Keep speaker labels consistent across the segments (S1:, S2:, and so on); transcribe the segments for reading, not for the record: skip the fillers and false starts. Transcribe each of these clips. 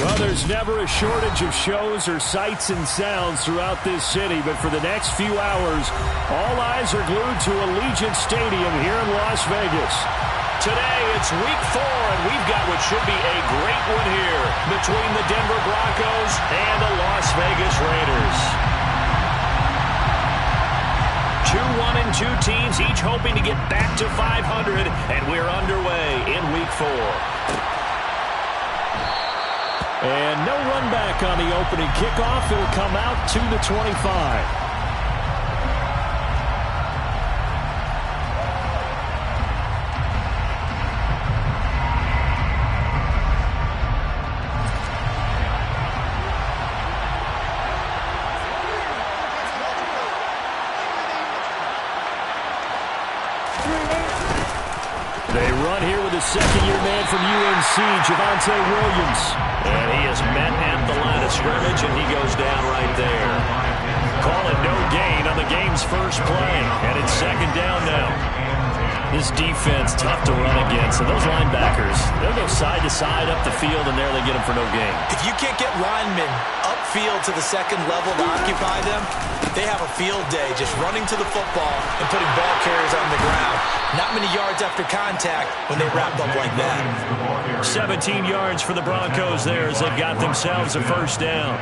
S1: Well, there's never a shortage of shows or sights and sounds throughout this city, but for the next few hours, all eyes are glued to Allegiant Stadium here in Las Vegas.
S2: Today, it's week 4, and we've got what should be a great one here between the Denver Broncos and the Las Vegas Raiders. 2-1-2 teams, each hoping to get back to 500, and we're underway in week 4.
S1: And no run back on the opening kickoff. It'll come out to the 25. They run here with a second-year man from UNC, Javonte Williams.
S2: And he is met at the line of scrimmage, and he goes down right there. Call it no gain on the game's first play, and it's second down now.
S1: This defense, tough to run against. And those linebackers, they'll go side to side up the field, and there they get them for no gain.
S3: If you can't get linemen upfield to the second level to occupy them, they have a field day just running to the football and putting ball carriers on the ground. Not many yards after contact when they wrap up like that.
S1: 17 yards for the Broncos there as they've got themselves a first down.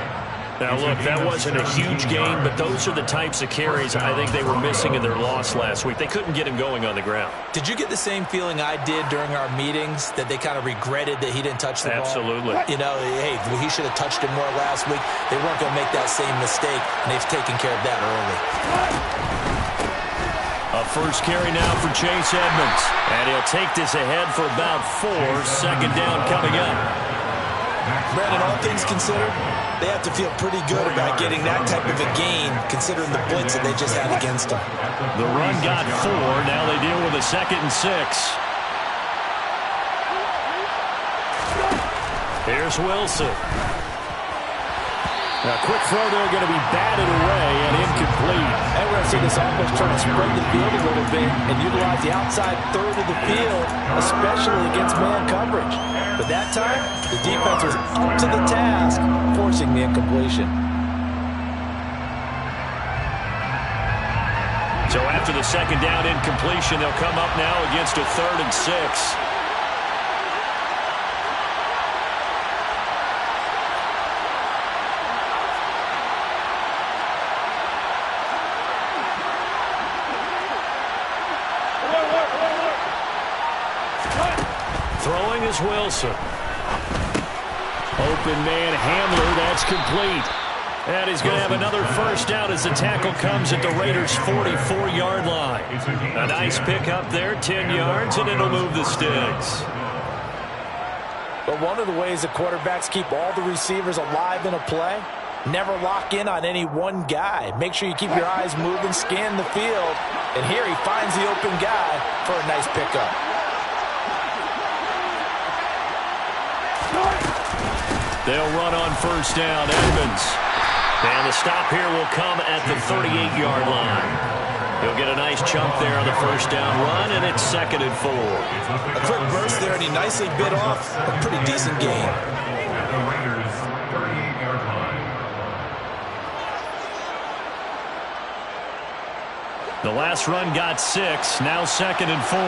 S2: Now, look, that wasn't a huge gain, but those are the types of carries I think they were missing in their loss last week. They couldn't get him going on the ground.
S3: Did you get the same feeling I did during our meetings, that they kind of regretted that he didn't touch the ball?
S2: Absolutely.
S3: You know, hey, he should have touched it more last week. They weren't going to make that same mistake, and they've taken care of that early.
S1: A first carry now for Chase Edmonds. And he'll take this ahead for about 4. Second down coming up.
S3: Brandon, all things considered, they have to feel pretty good about getting that type of a gain, considering the blitz that they just had against them.
S1: The run got 4. Now they deal with a 2nd and 6. Here's Wilson. A quick throw there, going to be batted away and incomplete.
S4: And we're going to see this offense try to spread the field a little bit and utilize the outside third of the field, especially against man coverage. But that time, the defense was up to the task, forcing the incompletion.
S1: So after the second down incompletion, they'll come up now against a 3rd and 6. Throwing is Wilson. Open man Hamler, that's complete. And he's going to have another first down as the tackle comes at the Raiders' 44-yard line. A nice pick up there, 10 yards, and it'll move the sticks.
S4: But one of the ways the quarterbacks keep all the receivers alive in a play, never lock in on any one guy. Make sure you keep your eyes moving, scan the field. And here he finds the open guy for a nice pickup.
S1: They'll run on first down, Edmonds. And the stop here will come at the 38-yard line. He'll get a nice chunk there on the first down run, and it's 2nd and 4.
S3: A quick burst there, and he nicely bit off a pretty decent gain.
S1: The last run got 6, now 2nd and 4.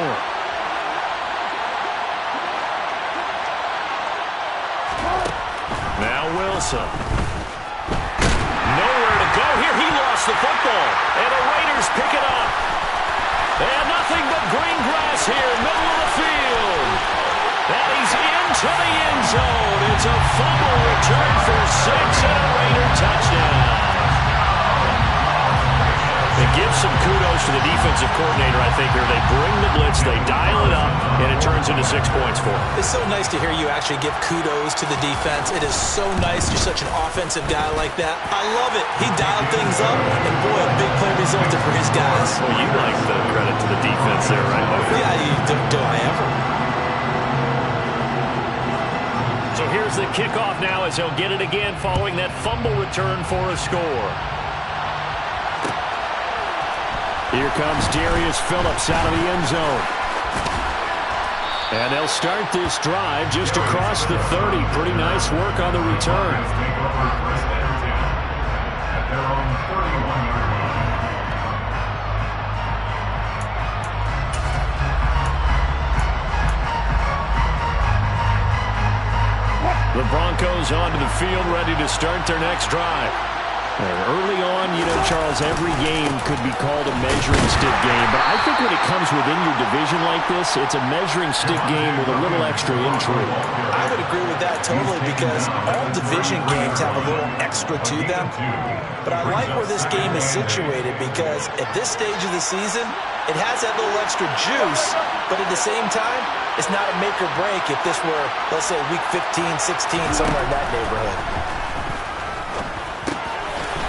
S1: Now Wilson. Nowhere to go here. He lost the football. And the Raiders pick it up. And nothing but green grass here, middle of the field. And he's into the end zone. It's a fumble return for 6 and a Raider touchdown. It gives some kudos to the defensive coordinator, I think, here. They bring the blitz, they dial it up, and it turns into 6 points for them.
S3: It's so nice to hear you actually give kudos to the defense. It is so nice. You're such an offensive guy like that. I love it. He dialed things up, and boy, a big play resulted for his guys.
S1: Well, you like the credit to the defense there, right?
S3: Yeah, do I ever?
S1: So here's the kickoff now as he'll get it again following that fumble return for a score. Here comes Darius Phillips out of the end zone.
S2: And they'll start this drive just across the 30. Pretty nice work on the return. The Broncos onto the field, ready to start their next drive. Early on, Charles, every game could be called a measuring stick game. But I think when it comes within your division like this, it's a measuring stick game with a little extra intrigue.
S3: I would agree with that totally because all division games have a little extra to them. But I like where this game is situated because at this stage of the season, it has that little extra juice. But at the same time, it's not a make or break if this were, let's say, week 15, 16, somewhere in that neighborhood.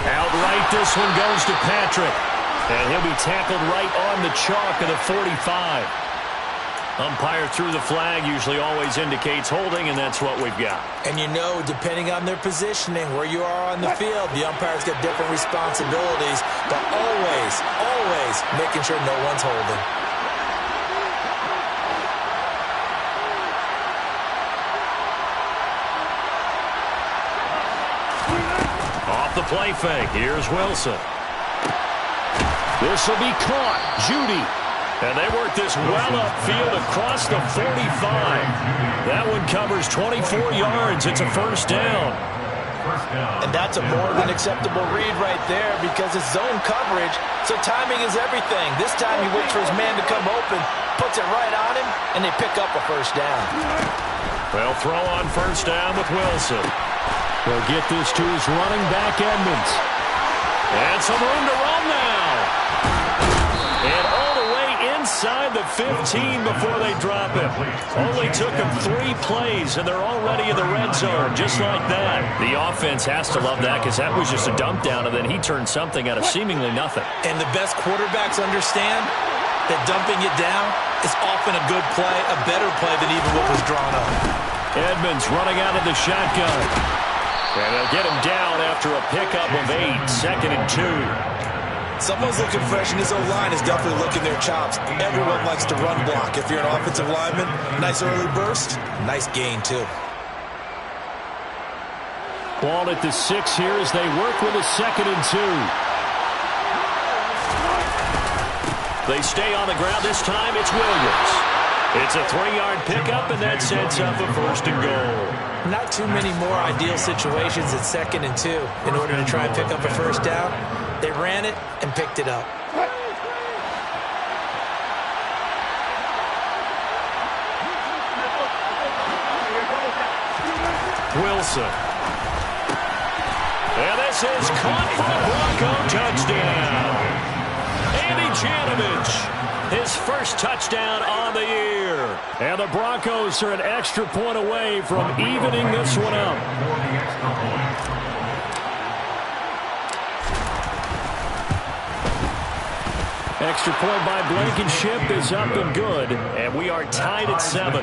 S2: Outright, this one goes to Patrick. And he'll be tackled right on the chalk of the 45. Umpire threw the flag, usually always indicates holding, and that's what we've got.
S3: And depending on their positioning, where you are on the field, the umpire's got different responsibilities, but always making sure no one's holding.
S2: Off the play fake. Here's Wilson. This will be caught. Judy. And they work this well upfield across the 45. That one covers 24 yards. It's a first down.
S3: And that's a more than acceptable read right there because it's zone coverage, so timing is everything. This time he waits for his man to come open, puts it right on him, and they pick up a first down.
S2: They'll throw on first down with Wilson. They'll get this to his running back, Edmonds. And some room to run now. And all the way inside the 15 before they drop it. Only took them 3 plays, and they're already in the red zone, just like that. The offense has to love that because that was just a dump down, and then he turned something out of seemingly nothing.
S3: And the best quarterbacks understand that dumping it down is often a good play, a better play than even what was drawn up.
S2: Edmonds running out of the shotgun. And they'll get him down after a pickup of 8, 2nd and 2.
S3: Someone's looking fresh, and his O-line is definitely licking their chops. Everyone likes to run block. If you're an offensive lineman, nice early burst, nice gain, too.
S2: Ball at the 6 here as they work with a 2nd and 2. They stay on the ground. This time it's Williams. It's a 3-yard pickup, and that sets up a 1st and goal.
S3: Not too many more ideal situations at 2nd and 2 in order to try and pick up a first down. They ran it and picked it up.
S2: Wilson. And this is caught for the Bronco touchdown. Andy Janovich, his first touchdown on the year. And the Broncos are an extra point away from evening this one up. Extra point by Blankenship is up and good. And we are tied at 7.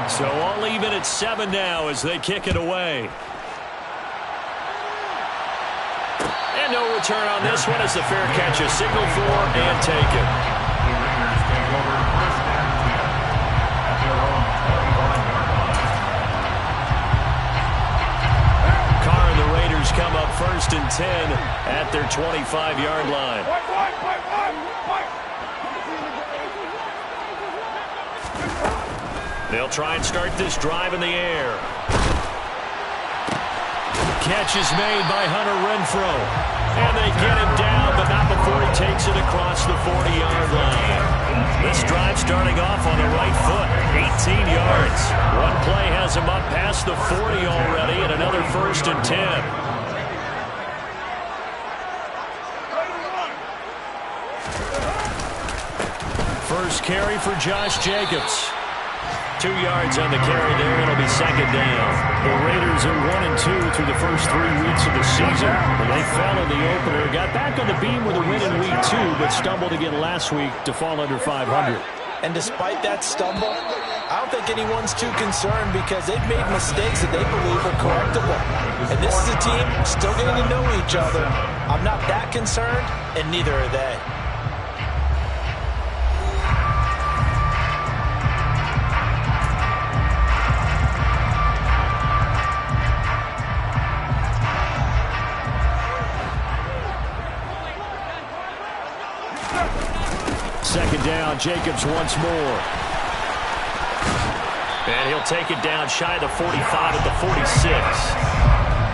S2: So all even at 7 now as they kick it away. And no return on this one as the fair catch is signaled for and taken. Carr and the Raiders come up 1st and 10 at their 25-yard line. They'll try and start this drive in the air. Catch is made by Hunter Renfrow. And they get him down, but not before he takes it across the 40-yard line. This drive starting off on the right foot, 18 yards. One play has him up past the 40 already, and another 1st and 10. First carry for Josh Jacobs. 2 yards on the carry there. It'll be 2nd down. The Raiders are 1-2 through the first 3 weeks of the season. They fell in the opener, got back on the beam with a win in week 2, but stumbled again last week to fall under 500.
S3: And despite that stumble, I don't think anyone's too concerned because they've made mistakes that they believe are correctable.
S4: And this is a team still getting to know each other. I'm not that concerned, and neither are they.
S2: Second down, Jacobs once more.
S1: And he'll take it down shy of the 45 at the 46.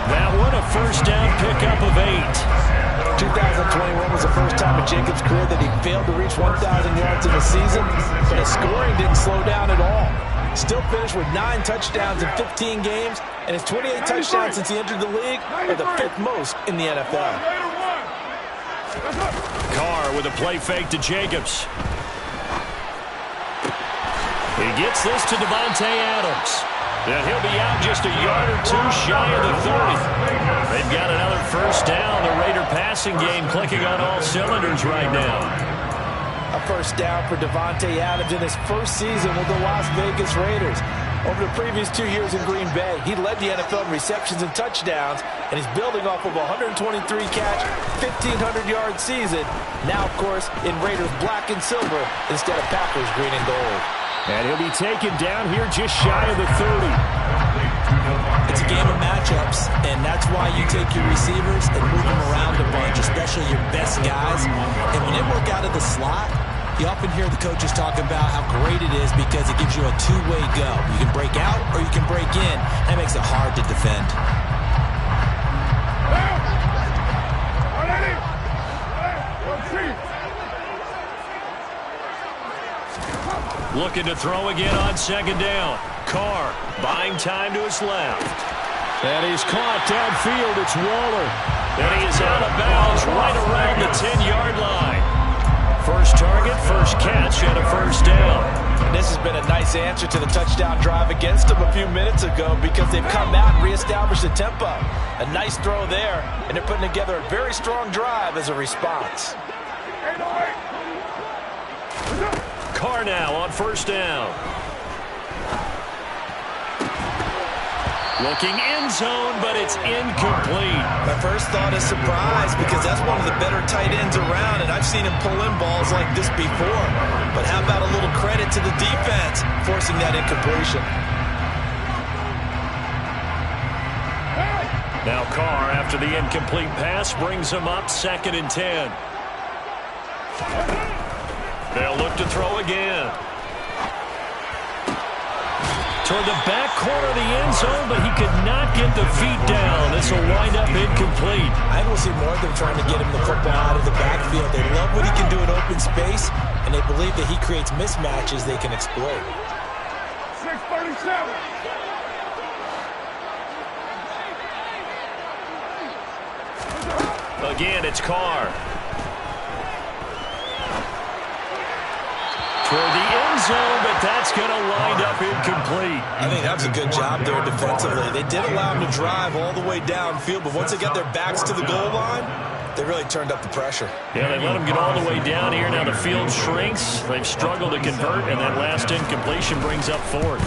S1: That one a first down pickup of 8.
S4: 2021 was the first time in Jacobs' career that he failed to reach 1,000 yards in a season, but his scoring didn't slow down at all. Still finished with 9 touchdowns in 15 games, and his 28 touchdowns since he entered the league are the 5th most in the NFL.
S2: Carr with a play fake to Jacobs.
S1: He gets this to Davante Adams. And he'll be out just a yard or two shy of the 30. They've got another first down. The Raider passing game clicking on all cylinders right now.
S4: A first down for Davante Adams in his first season with the Las Vegas Raiders. Over the previous 2 years in Green Bay, he led the NFL in receptions and touchdowns, and he's building off of a 123-catch, 1,500-yard season. Now, of course, in Raiders black and silver instead of Packers green and gold.
S2: And he'll be taken down here just shy of the 30.
S3: It's a game of matchups, and that's why you take your receivers and move them around a bunch, especially your best guys. And when they work out of the slot, you often hear the coaches talk about how great it is because it gives you a two-way go. You can break out or you can break in. That makes it hard to defend.
S1: Looking to throw again on second down. Carr buying time to his left.
S2: And he's caught downfield. It's Waller.
S1: And he is out of bounds right around the 10-yard line. First target, first catch, and a first down.
S4: And this has been a nice answer to the touchdown drive against them a few minutes ago because they've come out and reestablished the tempo. A nice throw there, and they're putting together a very strong drive as a response.
S1: Carr now on first down. Looking end zone, but it's incomplete.
S3: My first thought is surprise because that's one of the better tight ends around, and I've seen him pull in balls like this before. But how about a little credit to the defense forcing that incompletion?
S1: Now Carr, after the incomplete pass, brings him up 2nd and 10. They'll look to throw again. Toward the back corner of the end zone, but he could not get the feet down. This will wind up incomplete.
S3: I will see more of them trying to get him the football out of the backfield. They love what he can do in open space, and they believe that he creates mismatches they can exploit.
S5: 637.
S1: Again, it's Carr. Toward the end zone, but that's going to wind up incomplete.
S3: I think that's a good job there defensively. They did allow him to drive all the way downfield, but once they got their backs to the goal line, they really turned up the pressure.
S1: Yeah, they let him get all the way down here. Now the field shrinks. They've struggled to convert, and that last incompletion brings up 4th.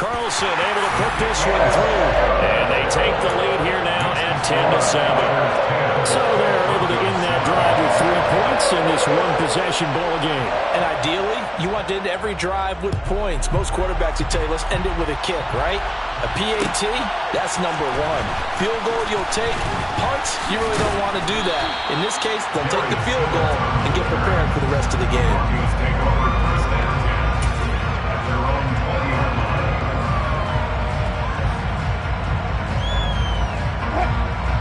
S1: Carlson able to put this one through. And they take the lead here now at 10-7.
S2: So they're able to end that drive with 3 points in this one-possession ball game.
S4: And ideally, you want to end every drive with points. Most quarterbacks would tell you, let's end it with a kick, right? A PAT, that's number 1. Field goal you'll take. Punts, you really don't want to do that. In this case, they'll take the field goal and get prepared for the rest of the game.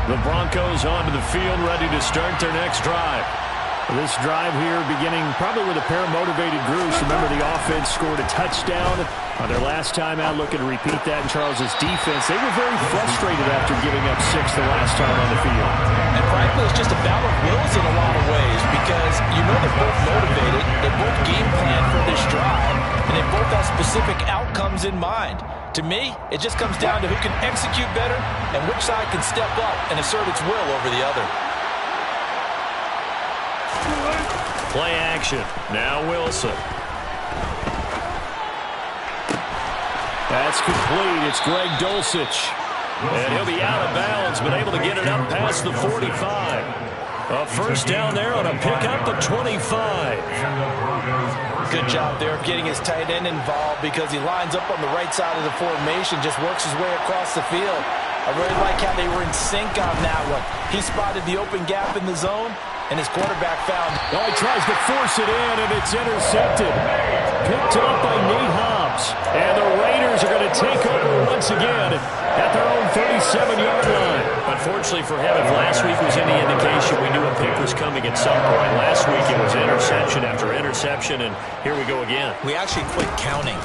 S1: The Broncos onto the field, ready to start their next drive.
S2: This drive here beginning probably with a pair of motivated groups. Remember, the offense scored a touchdown on their last time out, looking to repeat that in Charles's defense. They were very frustrated after giving up 6 the last time on the field.
S4: And frankly, it's just a battle of wills in a lot of ways because you know they're both motivated, they both game plan for this drive, and they both have specific outcomes in mind. To me, it just comes down to who can execute better and which side can step up and assert its will over the other.
S1: Play action. Now Wilson.
S2: That's complete. It's Greg Dulcich. And he'll be out of bounds, but able to get it up past the 45. A first down there on a pickup at 25.
S4: Good job there of getting his tight end involved because he lines up on the right side of the formation, just works his way across the field. I really like how they were in sync on that one. He spotted the open gap in the zone, and his quarterback found.
S2: Oh, he tries to force it in, and it's intercepted. Picked up by Nate Hobbs. And the Raiders are going to take over once again at their own 37-yard line.
S1: Unfortunately for him, if last week was any indication, we knew a pick was coming at some point. Last week it was interception after interception, and here we go again.
S3: We actually quit counting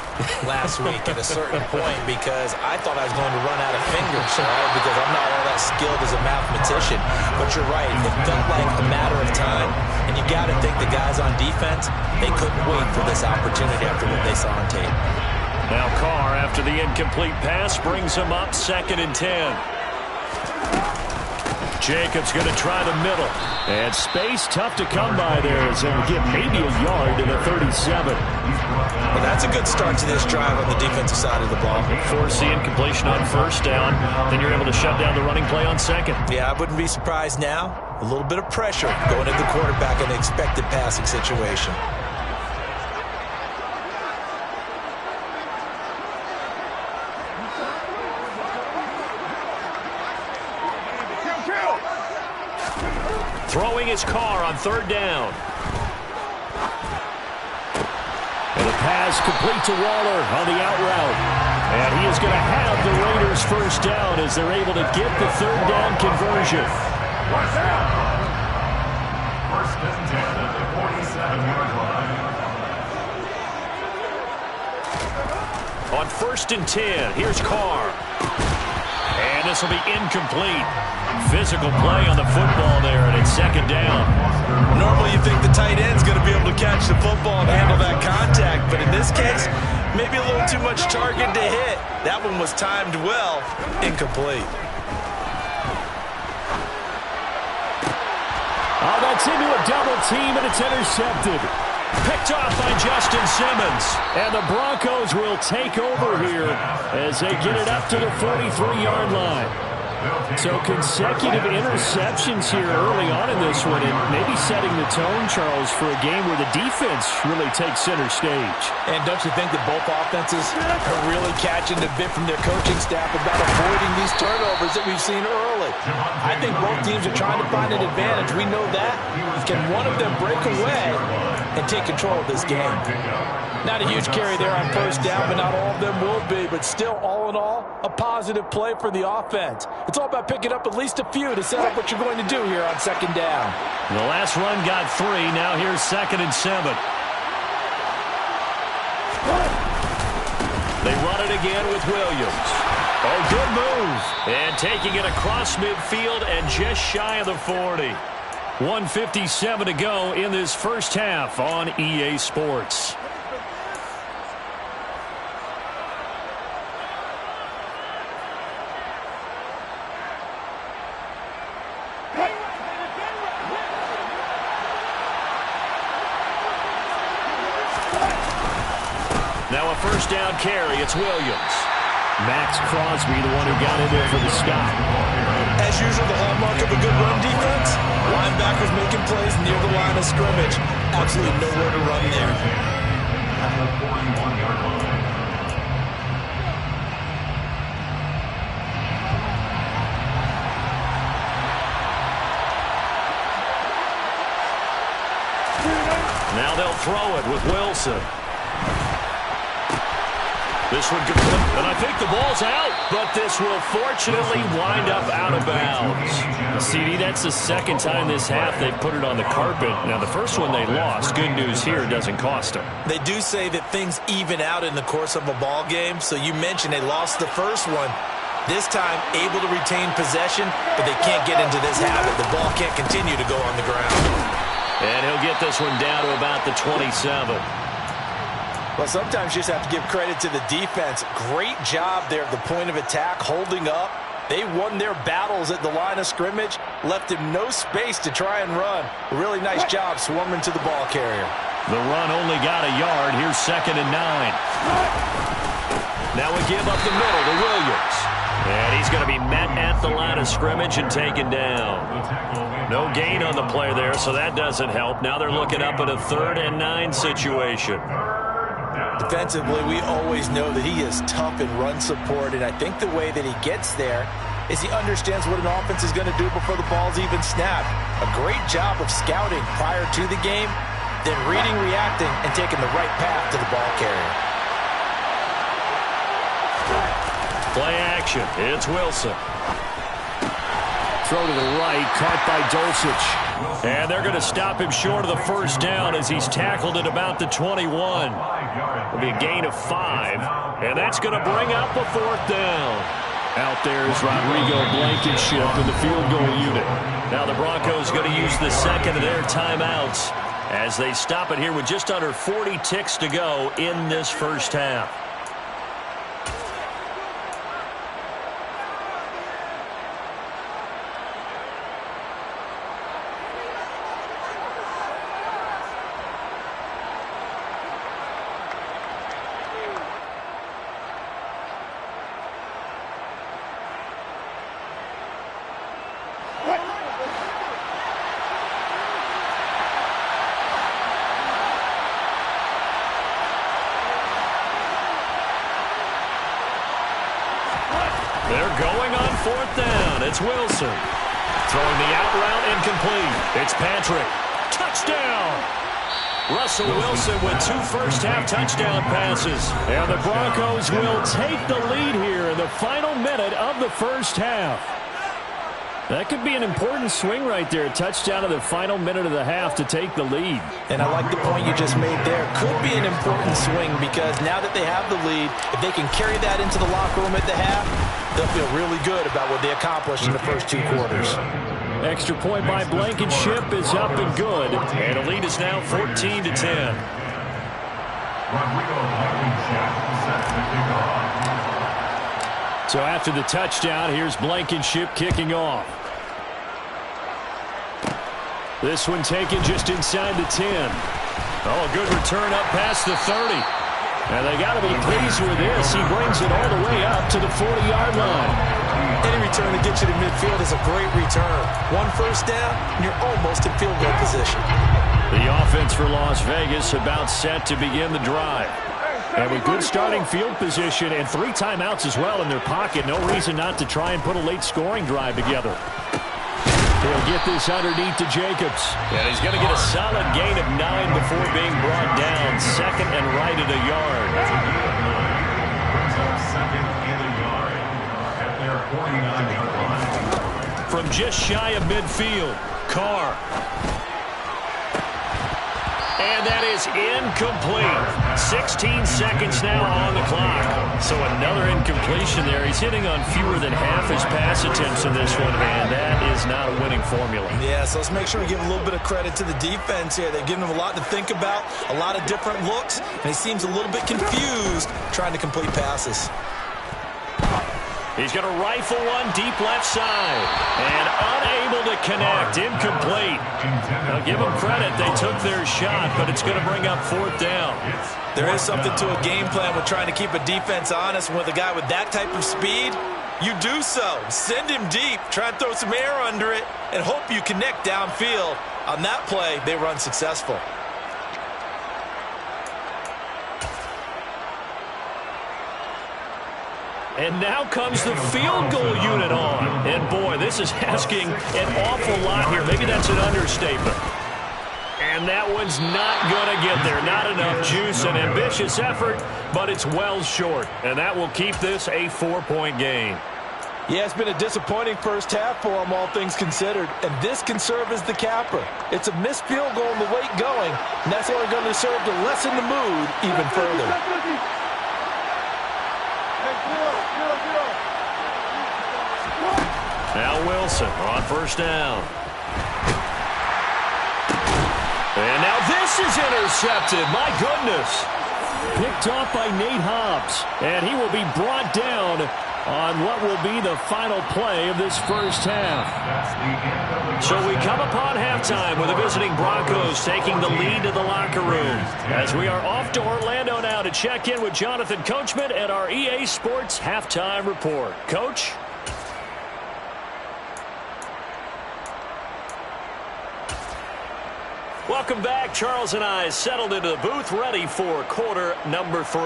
S3: last week at a certain point because I thought I was going to run out of fingers, right? Because I'm not all that skilled as a mathematician. But you're right. It felt like a matter of time, and you got to think the guys on defense, they couldn't wait for this opportunity after what they saw on tape.
S2: Now Carr, after the incomplete pass, brings him up 2nd and 10. Jacobs going to try the middle. And space tough to come by there as they'll get maybe a yard to the 37.
S3: Well, that's a good start to this drive on the defensive side of the ball.
S2: Force the incompletion on first down. Then you're able to shut down the running play on second.
S3: Yeah, I wouldn't be surprised now. A little bit of pressure going into the quarterback in an expected passing situation.
S2: Throwing his Carr on 3rd down. And a pass complete to Waller on the out route. And he is going to have the Raiders first down as they're able to get the 3rd down conversion.
S5: First down. First and 10 at the 47-yard line.
S2: On 1st and 10, here's Carr. And this will be incomplete. Physical play on the football there, and it's 2nd down.
S3: Normally you think the tight end's going to be able to catch the football and handle that contact, but in this case, maybe a little too much target to hit. That one was timed well. Incomplete.
S2: Oh, that's into a double team, and it's intercepted. Picked off by Justin Simmons. And the Broncos will take over here as they get it up to the 43-yard line. So consecutive interceptions here early on in this one, and maybe setting the tone, Charles, for a game where the defense really takes center stage.
S4: And don't you think that both offenses are really catching the bit from their coaching staff about avoiding these turnovers that we've seen early? I think both teams are trying to find an advantage. We know that. Can one of them break away and take control of this game? Not a huge carry there on first down, but not all of them will be. But still, all in all, a positive play for the offense. It's all about picking up at least a few to set up what you're going to do here on 2nd down.
S2: The last run got 3. Now here's 2nd and 7. They run it again with Williams. Oh, good move. And taking it across midfield and just shy of the 40. 1:57 to go in this first half on EA Sports. Now a first down carry. It's Williams. Max Crosby, the one who got in there for the stop.
S3: As usual, the hallmark of a good run defense, linebackers making plays near the line of scrimmage. Absolutely nowhere to run there.
S2: Now they'll throw it with Wilson. This one complete, and I think the ball's out, but this will fortunately wind up out of bounds. CD, that's the 2nd time this half they've put it on the carpet. Now, the first one they lost. Good news here, it doesn't cost them.
S3: They do say that things even out in the course of a ball game, so you mentioned they lost the first one. This time, able to retain possession, but they can't get into this habit. The ball can't continue to go on the ground.
S2: And he'll get this one down to about the 27.
S4: Well, sometimes you just have to give credit to the defense. Great job there at the point of attack, holding up. They won their battles at the line of scrimmage, left him no space to try and run. A really nice job swarming to the ball carrier.
S2: The run only got a yard. Here's 2nd and 9. Now we give up the middle to Williams. And he's going to be met at the line of scrimmage and taken down. No gain on the play there, so that doesn't help. Now they're looking up at a 3rd and 9 situation.
S3: Defensively, we always know that he is tough in run support, and I think the way that he gets there is he understands what an offense is going to do before the ball's even snapped. A great job of scouting prior to the game, then reading, reacting, and taking the right path to the ball carrier.
S2: Play action. It's Wilson. Throw to the right, caught by Dulcich. And they're going to stop him short of the first down as he's tackled at about the 21. It'll be a gain of 5, and that's going to bring up a 4th down. Out there is Rodrigo Blankenship in the field goal unit. Now the Broncos going to use the second of their timeouts as they stop it here with just under 40 ticks to go in this first half. They're going on 4th down. It's Wilson. Throwing the out route incomplete. It's Patrick. Touchdown! Russell Wilson with 2 first-half touchdown passes. And the Broncos will take the lead here in the final minute of the first half. That could be an important swing right there. Touchdown in the final minute of the half to take the lead.
S3: And I like the point you just made there. Could be an important swing because now that they have the lead, if they can carry that into the locker room at the half, they'll feel really good about what they accomplished in the first 2 quarters.
S2: Extra point by Blankenship is up and good. And the lead is now 14-10. So after the touchdown, here's Blankenship kicking off. This one taken just inside the 10. Oh, a good return up past the 30. And they got to be pleased with this. He brings it all the way up to the 40-yard line.
S3: Any return that gets you to midfield is a great return. 1 first down, and you're almost in field goal position.
S2: The offense for Las Vegas about set to begin the drive. And with good starting field position and 3 timeouts as well in their pocket, no reason not to try and put a late scoring drive together. He'll get this underneath to Jacobs. And he's going to get a solid gain of 9 before being brought down. 2nd and right at a yard. From just shy of midfield, Carr. And that is incomplete. 16 seconds now on the clock. So another incompletion there. He's hitting on fewer than half his pass attempts in this one, and that is not a winning formula.
S3: Yeah, so let's make sure we give a little bit of credit to the defense here. They're giving him a lot to think about, a lot of different looks, and he seems a little bit confused trying to complete passes.
S2: He's going to rifle one deep left side. And unable to connect. Incomplete. I'll give them credit. They took their shot, but it's going to bring up 4th down.
S3: There is something to a game plan with trying to keep a defense honest. With a guy with that type of speed, you do so. Send him deep. Try and throw some air under it and hope you connect downfield. On that play, they run successful.
S2: And now comes the field goal unit on. And, boy, this is asking an awful lot here. Maybe that's an understatement. And that one's not going to get there. Not enough juice. An ambitious effort, but it's well short. And that will keep this a 4-point game.
S3: Yeah, it's been a disappointing first half for them, all things considered. And this can serve as the capper. It's a missed field goal in the late going, and that's only going to serve to lessen the mood even further.
S2: Now Wilson on first down. And now this is intercepted. My goodness. Picked off by Nate Hobbs. And he will be brought down on what will be the final play of this first half.
S1: So we come upon halftime with the visiting Broncos taking the lead to the locker room. As we are off to Orlando now to check in with Jonathan Coachman and our EA Sports Halftime Report. Coach? Welcome back. Charles and I settled into the booth ready for quarter number 3.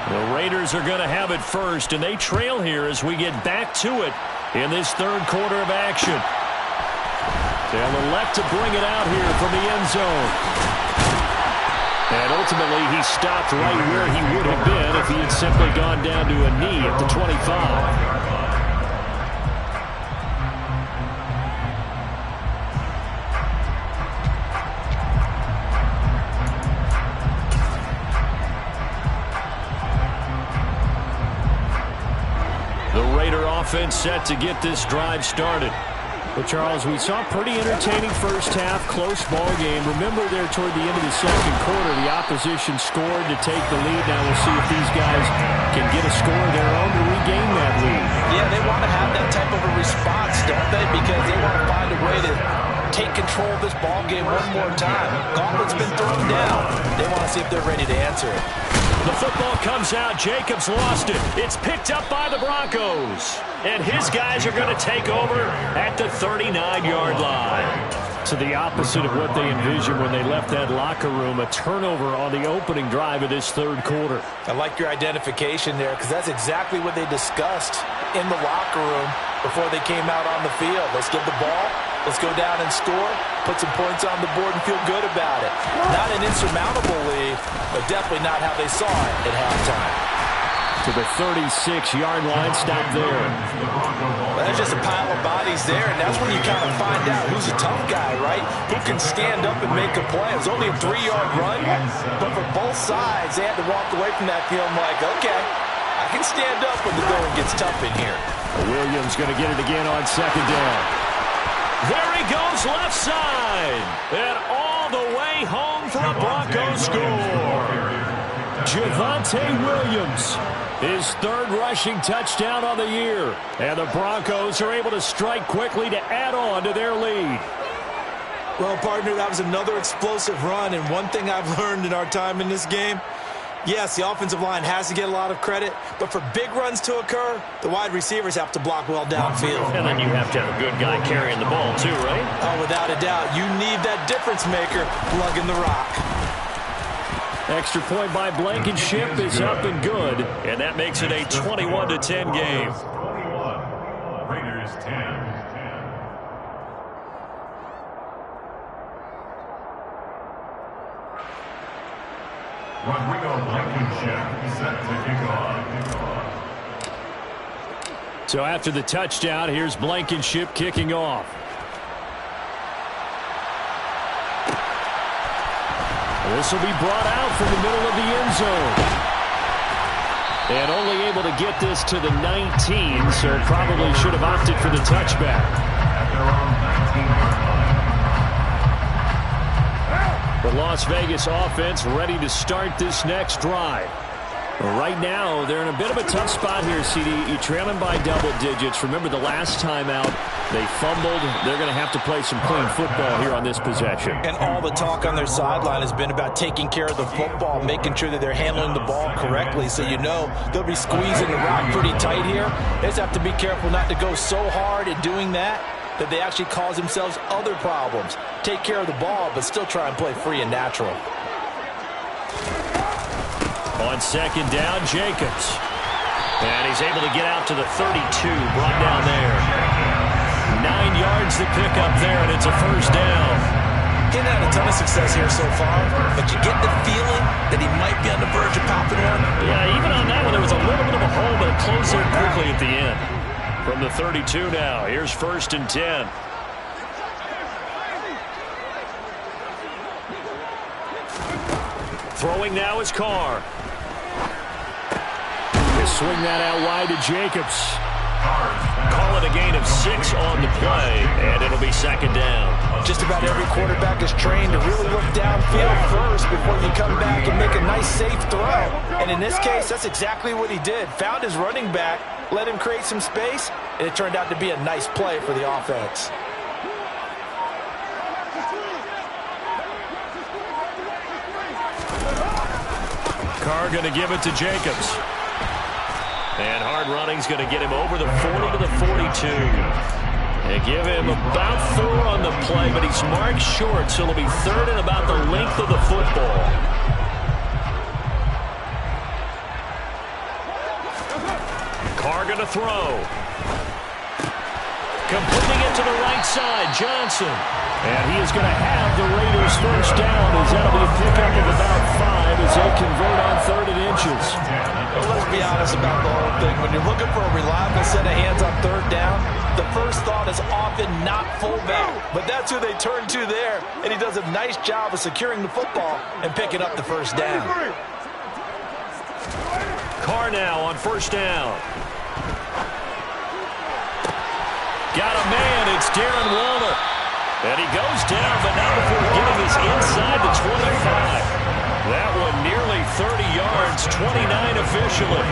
S1: The Raiders are going to have it first, and they trail here as we get back to it in this third quarter of action. They'll elect to bring it out here from the end zone. And ultimately, he stopped right where he would have been if he had simply gone down to a knee at the 25. Offense set to get this drive started.
S2: Well, Charles, we saw a pretty entertaining first half, close ball game. Remember there toward the end of the second quarter, the opposition scored to take the lead. Now we'll see if these guys can get a score of their own to regain that lead.
S3: Yeah, they want to have that type of a response, don't they? Because they want to find a way to take control of this ball game one more time. Gauntlet's been thrown down. They want to see if they're ready to answer it.
S1: The football comes out. Jacobs lost it. It's picked up by the Broncos. And his guys are going to take over at the 39-yard line.
S2: So the opposite of what they envisioned when they left that locker room, a turnover on the opening drive of this third quarter.
S3: I like your identification there because that's exactly what they discussed in the locker room before they came out on the field. Let's get the ball. Let's go down and score, put some points on the board, and feel good about it. Not an insurmountable lead, but definitely not how they saw it at halftime.
S2: To the 36-yard line, stop there.
S3: Well, there's just a pile of bodies there, and that's when you kind of find out who's a tough guy, right? Who can stand up and make a play. It was only a 3-yard run, but for both sides, they had to walk away from that feeling like, okay, I can stand up when the going gets tough in here.
S2: Williams going to get it again on second down.
S1: There he goes left side. And all the way home for a Broncos score.
S2: Javonte Williams, his third rushing touchdown on the year. And the Broncos are able to strike quickly to add on to their lead.
S3: Well, partner, that was another explosive run. And one thing I've learned in our time in this game, yes, the offensive line has to get a lot of credit, but for big runs to occur, the wide receivers have to block well downfield.
S1: And then you have to have a good guy carrying the ball too, right?
S3: Oh, without a doubt. You need that difference maker plugging the rock.
S2: Extra point by Blankenship is up and good.
S1: And that makes it a 21-10 game.
S5: 21, Raiders 10. Rodrigo Blankenship set to kick off.
S2: So after the touchdown, here's Blankenship kicking off. This will be brought out from the middle of the end zone. And only able to get this to the 19, so probably should have opted for the touchback.
S5: At their own 19-yard line.
S2: The Las Vegas offense ready to start this next drive. Right now, they're in a bit of a tough spot here, CD. You're trailing by double digits. Remember the last time out, they fumbled. They're going to have to play some clean football here on this possession.
S3: And all the talk on their sideline has been about taking care of the football, making sure that they're handling the ball correctly. So you know they'll be squeezing the rock pretty tight here. They just have to be careful not to go so hard at doing that they actually cause themselves other problems. Take care of the ball, but still try and play free and natural.
S1: On second down, Jacobs. And he's able to get out to the 32, brought down there. 9 yards to pick up there, and it's a first down.
S3: He's had a ton of success here so far, but you get the feeling that he might be on the verge of popping one.
S1: Yeah, even on that one, there was a little bit of a hole, but it closed there quickly at the end. From the 32 now, here's 1st and 10. Throwing now is Carr.
S2: They swing that out wide to Jacobs.
S1: Call it a gain of 6 on the play, and it'll be second down.
S4: Just about every quarterback is trained to really look downfield first before you come back and make a nice, safe throw. And in this case, that's exactly what he did. Found his running back, let him create some space, and it turned out to be a nice play for the offense.
S2: Carr going to give it to Jacobs. And hard running's going to get him over the 40 to the 42. They give him about 4 on the play, but he's marked short, so it'll be 3rd and about the length of the football. Carr going to throw. Completing it to the right side, Johnson. And he is going to have the Raiders first down, as that'll be a pickup of about 5 as they convert on 3rd and inches.
S4: Well, let's be honest about the whole thing. When you're looking for a reliable set of hands on 3rd down, the first thought is often not fullback. But that's who they turn to there, and he does a nice job of securing the football and picking up the first down.
S2: Carr now on 1st down. Got a man, it's Darren Waller. And he goes down, but not before getting us inside the 25. That one nearly 30 yards, 29 officially.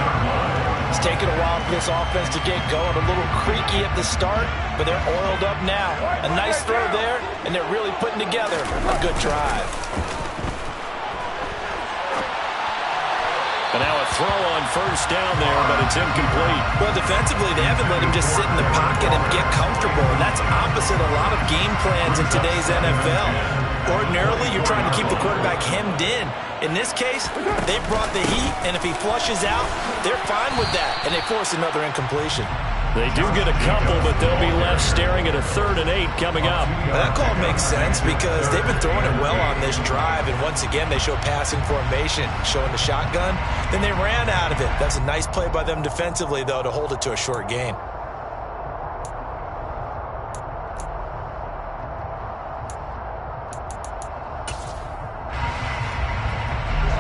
S4: It's taken a while for this offense to get going. A little creaky at the start, but they're oiled up now. A nice throw there, and they're really putting together a good drive.
S2: And now a throw on 1st down there, but it's incomplete.
S4: Well, defensively, they haven't let him just sit in the pocket and get comfortable, and that's opposite a lot of game plans in today's NFL. Ordinarily, you're trying to keep the quarterback hemmed in. In this case, they brought the heat, and if he flushes out, they're fine with that, and they force another incompletion.
S2: They do get a couple, but they'll be left staring at a 3rd and 8 coming up.
S4: Well, that call makes sense because they've been throwing it well on this drive, and once again, they show passing formation, showing the shotgun. Then they ran out of it. That's a nice play by them defensively, though, to hold it to a short game.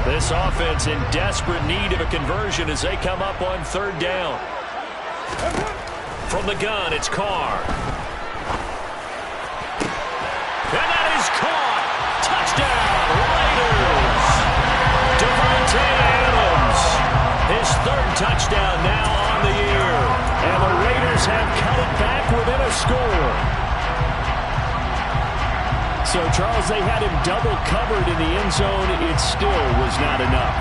S2: This offense in desperate need of a conversion as they come up on 3rd down. From the gun, it's Carr. And that is caught. Touchdown, Raiders. Devontae Adams. His 3rd touchdown now on the year. And the Raiders have cut it back within a score. So, Charles, they had him double covered in the end zone. It still was not enough.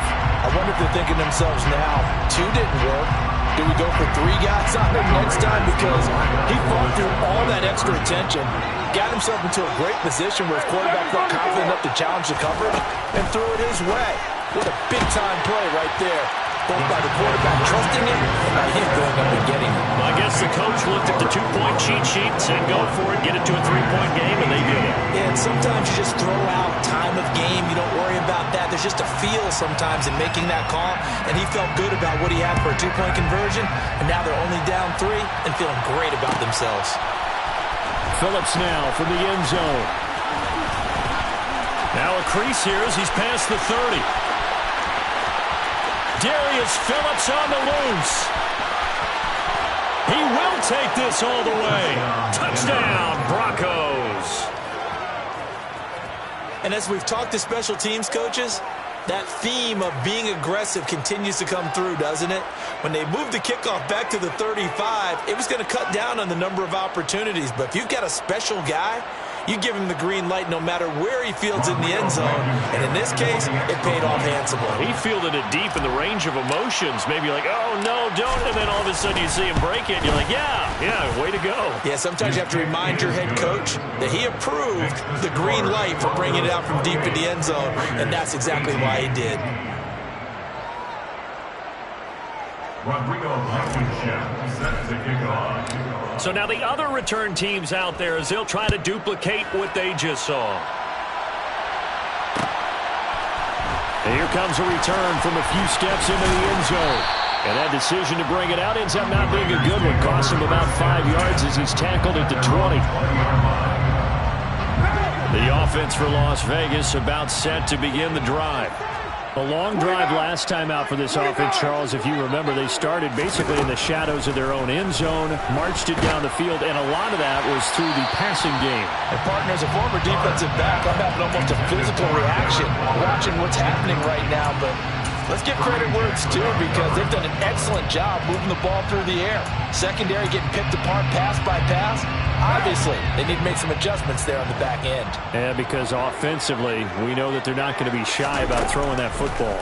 S4: I wonder if they're thinking to themselves now, 2 didn't work. Do we go for 3 guys on him next time? Because he fought through all that extra attention, got himself into a great position where his quarterback felt confident enough to challenge the coverage and threw it his way. What a big-time play right there, both by the quarterback trusting him and by him going up and getting it.
S2: I guess the coach looked at the 2-point cheat sheet and said, go for it, get it to a 3-point game, and they did it.
S4: Yeah, and sometimes you just throw out time of game. You don't worry about that. There's just a feel sometimes in making that call, and he felt good about what he had for a 2-point conversion, and now they're only down 3 and feeling great about themselves.
S2: Phillips now from the end zone. Now a crease here as he's past the 30. Darius Phillips on the loose. He will take this all the way. Touchdown, Broncos.
S3: And as we've talked to special teams coaches, that theme of being aggressive continues to come through, doesn't it? When they moved the kickoff back to the 35, it was going to cut down on the number of opportunities. But if you've got a special guy, you give him the green light no matter where he fields in the end zone. And in this case, it paid off handsomely.
S2: He fielded it deep in the range of emotions. Maybe like, oh, no, don't. And then all of a sudden you see him break it. And you're like, yeah, way to go.
S3: Yeah, sometimes you have to remind your head coach that he approved the green light for bringing it out from deep in the end zone. And that's exactly why he did.
S5: Rodrigo Blankenship set to kick off.
S2: So now the other return teams out there as they'll try to duplicate what they just saw. And here comes a return from a few steps into the end zone. And that decision to bring it out ends up not being a good one. Cost him about 5 yards as he's tackled at the 20. The offense for Las Vegas about set to begin the drive. A long drive last time out for this offense, Charles. If you remember, they started basically in the shadows of their own end zone, marched it down the field, and a lot of that was through the passing game.
S4: And partner, as a former defensive back, I'm having almost a physical reaction watching what's happening right now. But let's give credit where it's due, because they've done an excellent job moving the ball through the air. Secondary getting picked apart pass by pass. Obviously, they need to make some adjustments there on the back end.
S2: Yeah, because offensively, we know that they're not going to be shy about throwing that football.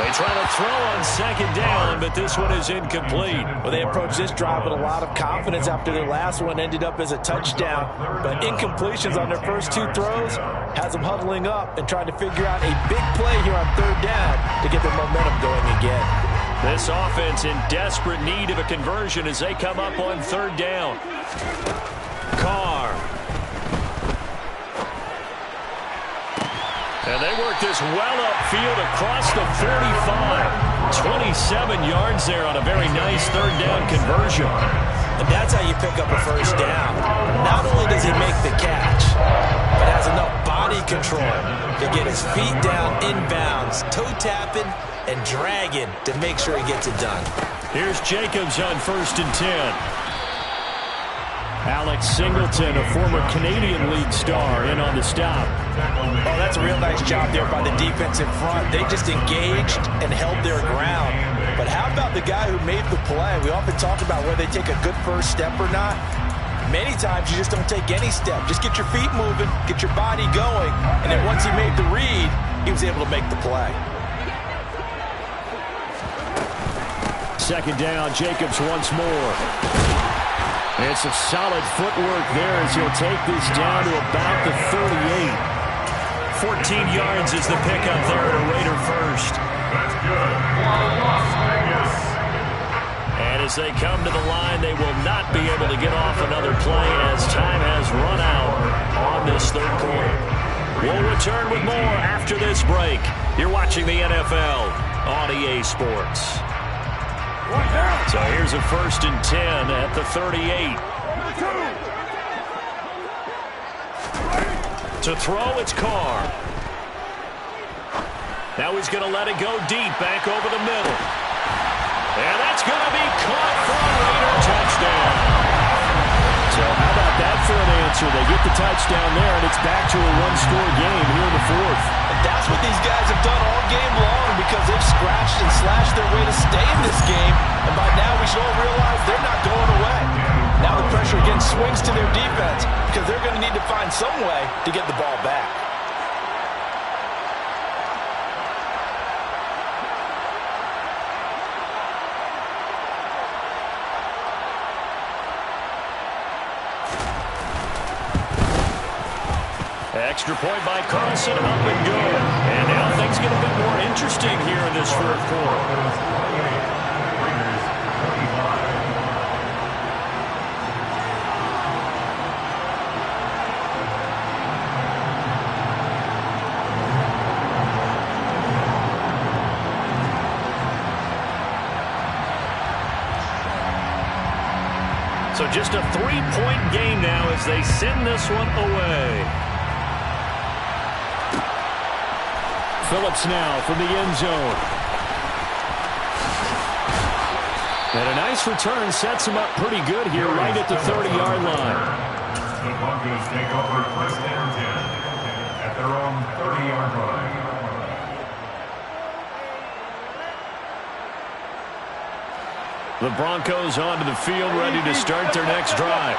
S1: They try to throw on second down, but this one is incomplete.
S4: Well, they approached this drive with a lot of confidence after their last one ended up as a touchdown. But incompletions on their first two throws has them huddling up and trying to figure out a big play here on third down to get their momentum going again.
S1: This offense in desperate need of a conversion as they come up on third down. Carr. And they work this well upfield across the 45. 27 yards there on a very nice third down conversion.
S4: And that's how you pick up a first down. Not only does he make the catch, but has enough body control to get his feet down inbounds, toe tapping and dragging to make sure he gets it done.
S2: Here's Jacobs on 1st and 10. Alex Singleton, a former Canadian League star, in on the stop.
S4: Oh, that's a real nice job there by the defensive front. They just engaged and held their ground. But how about the guy who made the play? We often talk about whether they take a good first step or not. Many times you just don't take any step. Just get your feet moving, get your body going, and then once he made the read, he was able to make the play.
S2: Second down, Jacobs once more. It's some solid footwork there as he'll take this down to about the 38.
S1: 14 yards is the pickup there at a Raider first.
S5: That's good. Las Vegas.
S1: And as they come to the line, they will not be able to get off another play as time has run out on this third quarter. We'll return with more after this break. You're watching the NFL on EA Sports. So here's a 1st and 10 at the 38. To throw, it's Carr. Now he's going to let it go deep, back over the middle. And that's going to be caught for a Raider touchdown.
S2: So how about that for an answer? They get the touchdown there, and it's back to a one-score game here in the fourth.
S4: And that's what these guys have done all game long, because they've scratched and slashed their way to stay in this game. And by now we should all realize they're not going away. Now the pressure again swings to their defense, because they're going to need to find some way to get the ball back.
S1: Extra point by Carson, up and good. And now things get a bit more interesting here in this fourth quarter. So just a 3-point game now as they send this one away.
S2: Phillips now from the end zone. And a nice return sets him up pretty good here right at the 30-yard line.
S5: The Broncos take over 1st and 10 at their own 30-yard line.
S2: The Broncos onto the field, ready to start their next drive.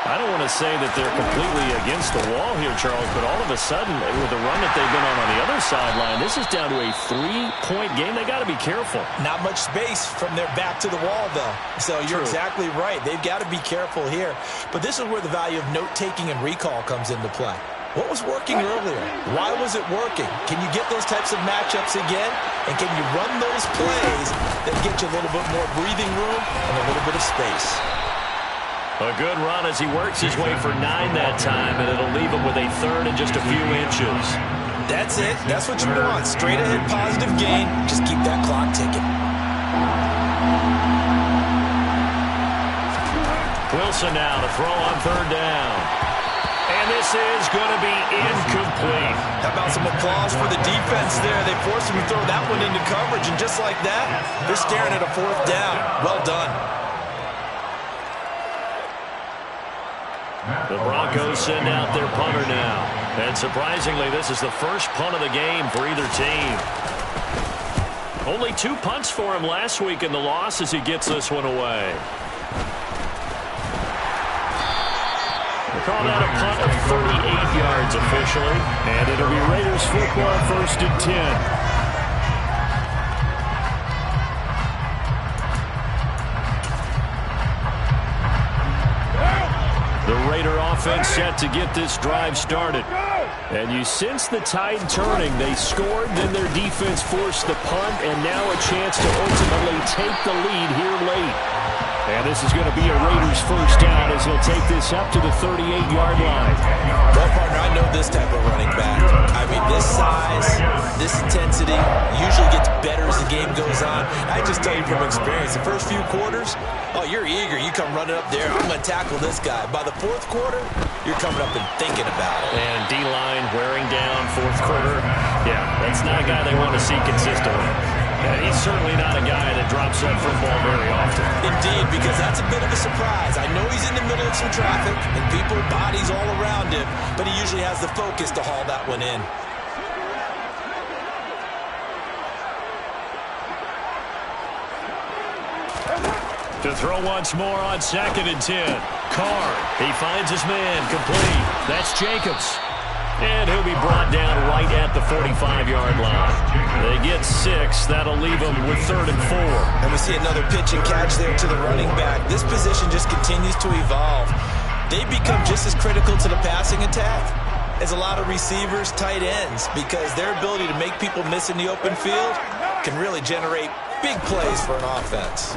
S2: I don't want to say that they're completely against the wall here, Charles, but all of a sudden, with the run that they've been on the other sideline, this is down to a 3-point game. They got to be careful.
S3: Not much space from their back to the wall, though. So you're exactly right. They've got to be careful here. But this is where the value of note-taking and recall comes into play. What was working earlier? Why was it working? Can you get those types of matchups again? And can you run those plays that get you a little bit more breathing room and a little bit of space?
S1: A good run as he works his way for 9 that time, and it'll leave him with a third and just a few inches.
S3: That's it. That's what you want. Straight ahead positive gain. Just keep that clock ticking.
S1: Wilson now to throw on third down. And this
S2: this is going to be incomplete.
S3: How about some applause for the defense there? They forced him to throw that one into coverage, and just like that, they're staring at a 4th down. Well done.
S2: The Broncos send out their punter now. And surprisingly, this is the first punt of the game for either team. Only 2 punts for him last week in the loss as he gets this one away. They're calling out a punt of 38 yards officially. And it'll be Raiders football, 1st and 10. The Raider offense set to get this drive started. And you sense the tide turning. They scored, then their defense forced the punt, and now a chance to ultimately take the lead here late. And this is going to be a Raiders 1st down as he'll take this up to the 38-yard line.
S3: Well, partner, I know this type of running back. I mean, this size, this intensity usually gets better as the game goes on. I just tell you from experience, the first few quarters, oh, you're eager. You come running up there. I'm going to tackle this guy. By the 4th quarter, you're coming up and thinking about it.
S2: And D-line wearing down 4th quarter. Yeah, that's not a guy they want to see consistently. And he's certainly not a guy that drops that football very often.
S3: Indeed, because that's a bit of a surprise. I know he's in the middle of some traffic and people, bodies all around him, but he usually has the focus to haul that one in.
S2: To throw once more on 2nd and 10. Carr, he finds his man, complete. That's Jacobs. And he'll be brought down right at the 45-yard line. They get 6. That'll leave them with 3rd and 4.
S3: And we see another pitch and catch there to the running back. This position just continues to evolve. They become just as critical to the passing attack as a lot of receivers, tight ends, because their ability to make people miss in the open field can really generate big plays for an offense.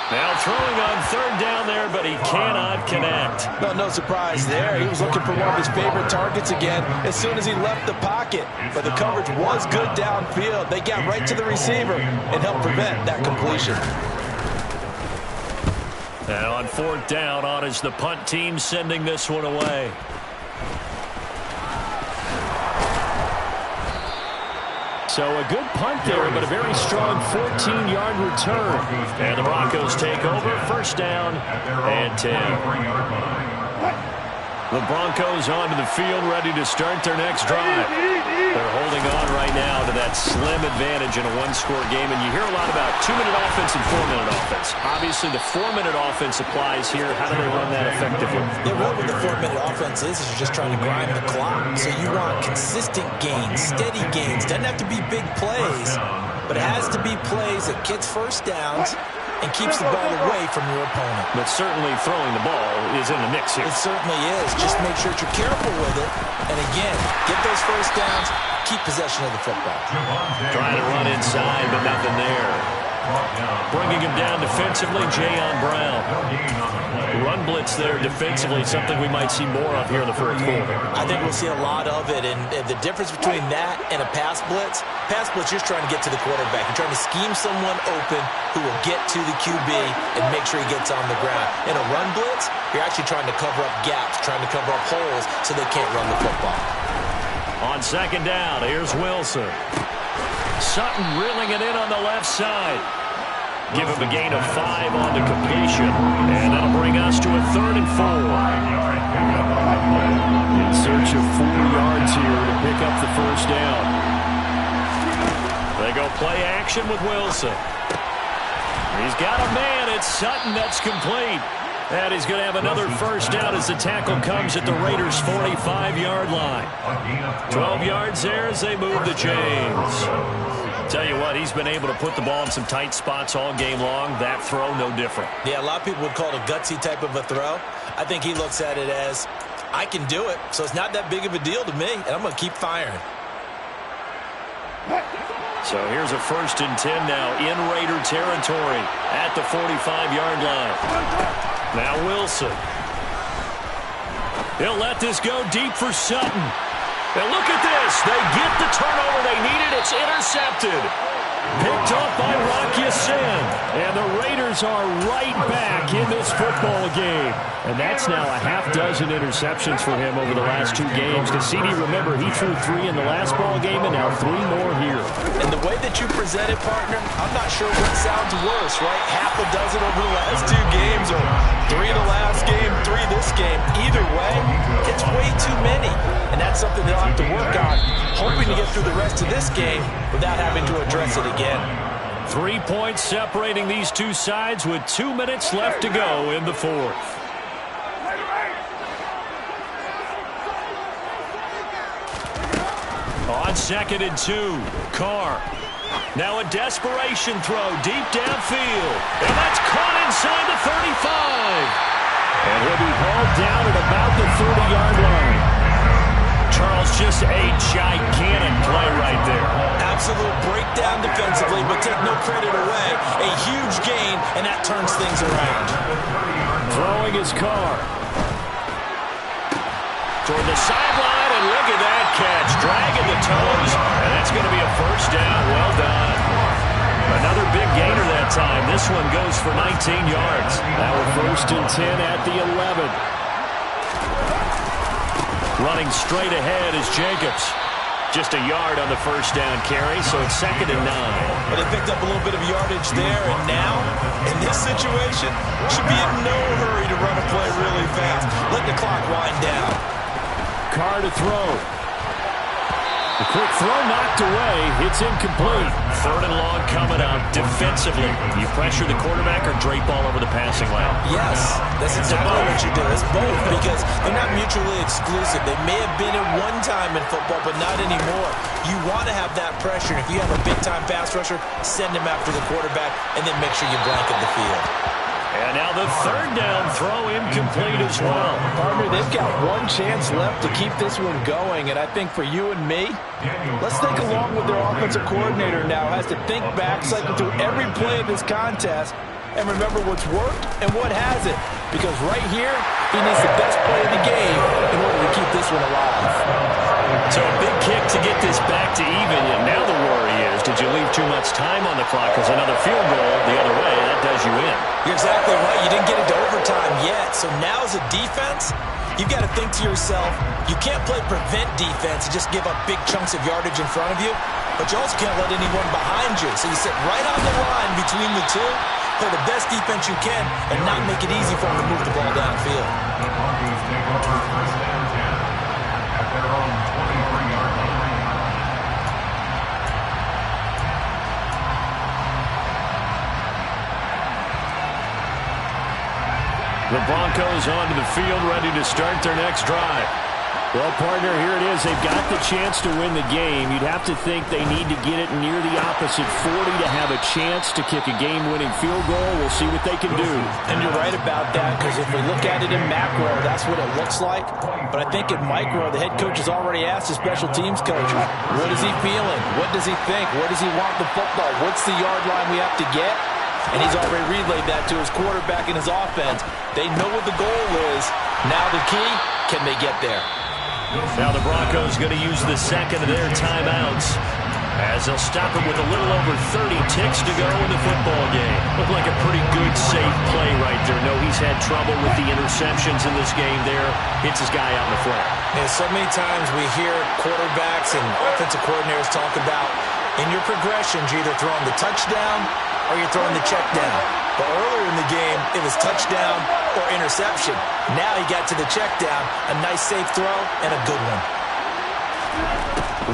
S2: Now throwing on 3rd down there, but he cannot connect.
S3: Well, no surprise there. He was looking for one of his favorite targets again as soon as he left the pocket. But the coverage was good downfield. They got right to the receiver and helped prevent that completion.
S2: Now on 4th down, on is the punt team sending this one away. So a good punt there, but a very strong 14-yard return. And the Broncos take over, 1st down and 10. The Broncos onto the field, ready to start their next drive. They're holding on right now to that slim advantage in a 1-score game. And you hear a lot about 2-minute offense and 4-minute offense. Obviously, the 4-minute offense applies here. How do they run that effectively?
S3: Yeah, really what the 4-minute offense is you're just trying to grind the clock. So you want consistent gains, steady gains. Doesn't have to be big plays, but it has to be plays that gets 1st downs and keeps the ball away from your opponent.
S2: But certainly throwing the ball is in the mix here.
S3: It certainly is. Just make sure that you're careful with it. And again, get those 1st downs, keep possession of the football.
S2: Trying to run inside, but nothing there. Bringing him down defensively, Jayon Brown. Run blitz there defensively, something we might see more of here in the 4th quarter.
S3: I think we'll see a lot of it, and the difference between that and a pass blitz, you're just trying to get to the quarterback. You're trying to scheme someone open who will get to the QB and make sure he gets on the ground. In a run blitz, you're actually trying to cover up gaps, trying to cover up holes so they can't run the football.
S2: On 2nd down, here's Wilson. Sutton reeling it in on the left side. Give him a gain of 5 on the completion. And that'll bring us to a 3rd and 4. In search of 4 yards here to pick up the 1st down. They go play action with Wilson. He's got a man. It's Sutton. That's complete. And he's going to have another 1st down as the tackle comes at the Raiders' 45-yard line. 12 yards there as they move the chains. Tell you what, he's been able to put the ball in some tight spots all game long. That throw, no different.
S3: Yeah, a lot of people would call it a gutsy type of a throw. I think he looks at it as, I can do it, so it's not that big of a deal to me, and I'm going to keep firing.
S2: So here's a 1st and 10 now in Raider territory at the 45-yard line. Now Wilson. He'll let this go deep for Sutton. And look at this. They get the turnover they needed. It's intercepted. Picked off by Rocky ascend. And the Raiders are right back in this football game. And that's now a half dozen interceptions for him over the last 2 games. Because CD, remember, he threw 3 in the last ball game and now 3 more here.
S4: And the way that you present it, partner, I'm not sure what sounds worse, right? Half a dozen over the last 2 games or 3 the last game, 3 this game. Either way, it's way too many. And that's something they'll have to work on, hoping to get through the rest of this game without having to address it again.
S2: 3 points separating these two sides with 2 minutes left to go in the fourth. On 2nd and 2, Carr. Now a desperation throw deep downfield. And that's caught inside the 35. And he'll be hauled down at about the 30-yard line. Charles, just a gigantic play right there.
S4: Absolute breakdown defensively, but take no credit away. A huge gain, and that turns things around.
S2: Throwing his Carr. Toward the sideline, and look at that catch. Dragging the toes, and that's going to be a first down. Well done. Another big gainer that time. This one goes for 19 yards. Now a 1st and 10 at the 11. Running straight ahead is Jacobs. Just a yard on the first down carry, so it's 2nd and 9.
S4: But they picked up a little bit of yardage there, and now, in this situation, should be in no hurry to run a play really fast. Let the clock wind down.
S2: Carr to throw. The quick throw knocked away. It's incomplete. 3rd and long coming up defensively. You pressure the quarterback or drape all over the passing lane?
S4: Yes, that's exactly what you do. It's both because they're not mutually exclusive. They may have been at one time in football, but not anymore. You want to have that pressure. And if you have a big-time pass rusher, send him after the quarterback and then make sure you blanket the field.
S2: And now the 3rd down throw incomplete as well.
S4: Partner, they've got one chance left to keep this one going, and I think for you and me, let's think along with their offensive coordinator now, has to think back, cycle through every play of this contest, and remember what's worked and what hasn't. Because right here, he needs the best play of the game in order to keep this one alive.
S2: So a big kick to get this back to even, and now the worry is, did you leave too much time on the clock? Because another field goal the other way, that does you in.
S4: You're exactly right. You didn't get it to overtime yet. So now as a defense, you've got to think to yourself, you can't play prevent defense and just give up big chunks of yardage in front of you, but you also can't let anyone behind you. So you sit right on the line between the two, play the best defense you can, and not make it easy for them to move the ball downfield.
S5: The Broncos take over 1st and 10 at their own 23-yard line.
S2: The Broncos onto the field, ready to start their next drive. Well, partner, here it is. They've got the chance to win the game. You'd have to think they need to get it near the opposite 40 to have a chance to kick a game-winning field goal. We'll see what they can do.
S4: And you're right about that, because if we look at it in macro, that's what it looks like. But I think in micro, the head coach has already asked the special teams coach, what is he feeling? What does he think? Where does he want the football? What's the yard line we have to get? And he's already relayed that to his quarterback and his offense. They know what the goal is. Now the key, can they get there?
S2: Now the Broncos going to use the 2nd of their timeouts as they'll stop it with a little over 30 ticks to go in the football game. Looked like a pretty good, safe play right there. No, he's had trouble with the interceptions in this game there. Hits his guy out in the front.
S4: And so many times we hear quarterbacks and offensive coordinators talk about in your progressions, you're either throwing the touchdown or you're throwing the check down. But earlier in the game, it was touchdown or interception. Now he got to the check down, a nice safe throw, and a good one.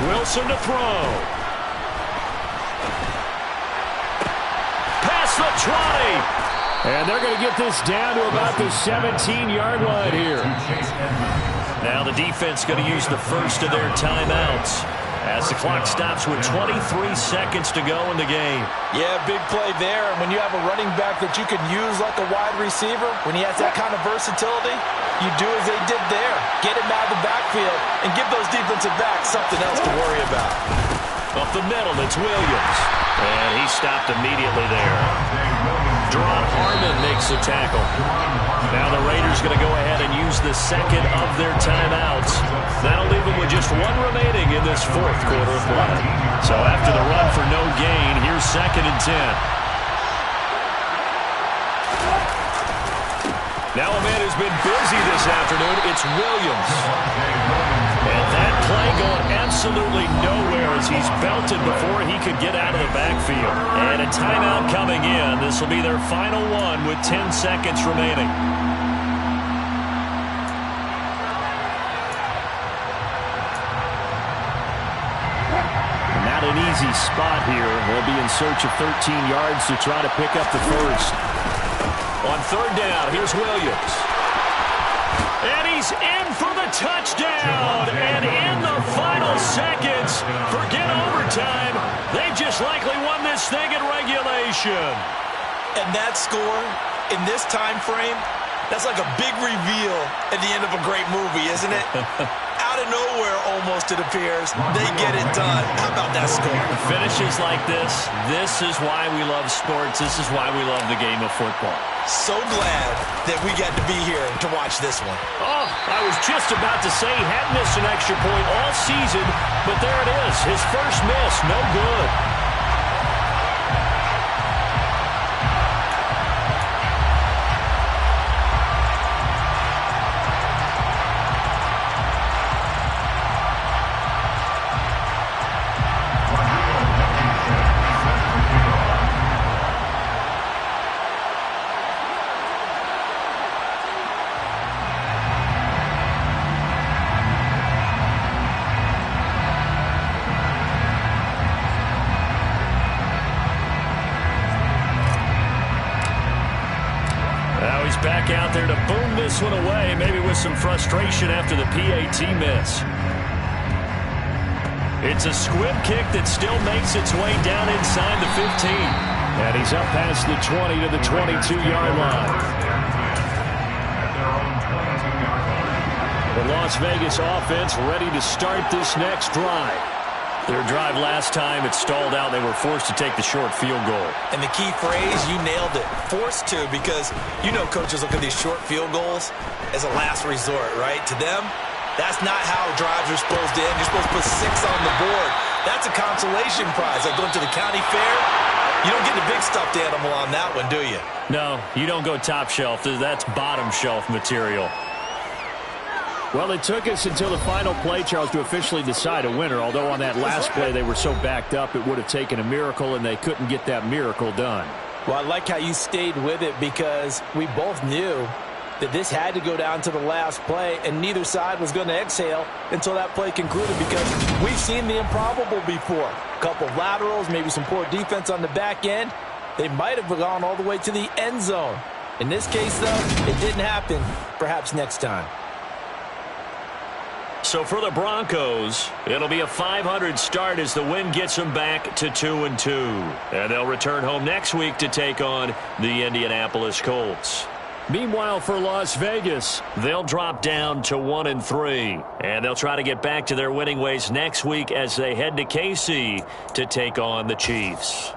S2: Wilson to throw. Past the 20. And they're going to get this down to about the 17-yard line here. Now the defense going to use the 1st of their timeouts as the clock stops with 23 seconds to go in the game.
S4: Yeah, big play there. And when you have a running back that you can use like a wide receiver, when he has that kind of versatility, you do as they did there. Get him out of the backfield and give those defensive backs something else to worry about.
S2: Up the middle, it's Williams. And he stopped immediately there. Deron Harmon makes the tackle. Now the Raiders going to go ahead and use the 2nd of their timeouts. That'll leave them with just 1 remaining in this 4th quarter of play. So after the run for no gain, here's 2nd and 10. Now a man who's been busy this afternoon, it's Williams. And that play going absolutely nowhere as he's belted before he could get out of the backfield. And a timeout coming in. This will be their final one with 10 seconds remaining. Not an easy spot here. They'll be in search of 13 yards to try to pick up the first. On third down, here's Williams. And he's in for the touchdown. And in the final seconds, forget overtime. They just likely won this thing in regulation.
S3: And that score, in this time frame, that's like a big reveal at the end of a great movie, isn't it? Out of nowhere, almost, it appears, they get it done. How about that score?
S2: Finishes like this is why we love sports. This is why we love the game of football.
S3: So glad that we got to be here to watch this one.
S2: Oh, I was just about to say he hadn't missed an extra point all season, but there it is. His first miss, no good. Back out there to boom this one away, maybe with some frustration after the PAT miss. It's a squib kick that still makes its way down inside the 15. And he's up past the 20 to the 22-yard line. The Las Vegas offense ready to start this next drive. Their drive last time, it stalled out. They were forced to take the short field goal.
S3: And the key phrase, you nailed it, forced to, because you know coaches look at these short field goals as a last resort, right? To them, that's not how drives are supposed to end. You're supposed to put 6 on the board. That's a consolation prize. Like going to the county fair, you don't get the big stuffed animal on that one, do you?
S2: No, you don't go top shelf. That's bottom shelf material. Well, it took us until the final play, Charles, to officially decide a winner, although on that last play they were so backed up it would have taken a miracle, and they couldn't get that miracle done.
S4: Well, I like how you stayed with it because we both knew that this had to go down to the last play, and neither side was going to exhale until that play concluded because we've seen the improbable before. A couple of laterals, maybe some poor defense on the back end. They might have gone all the way to the end zone. In this case, though, it didn't happen. Perhaps next time.
S2: So for the Broncos, it'll be a .500 start as the win gets them back to 2-2. And they'll return home next week to take on the Indianapolis Colts. Meanwhile, for Las Vegas, they'll drop down to 1-3. And they'll try to get back to their winning ways next week as they head to KC to take on the Chiefs.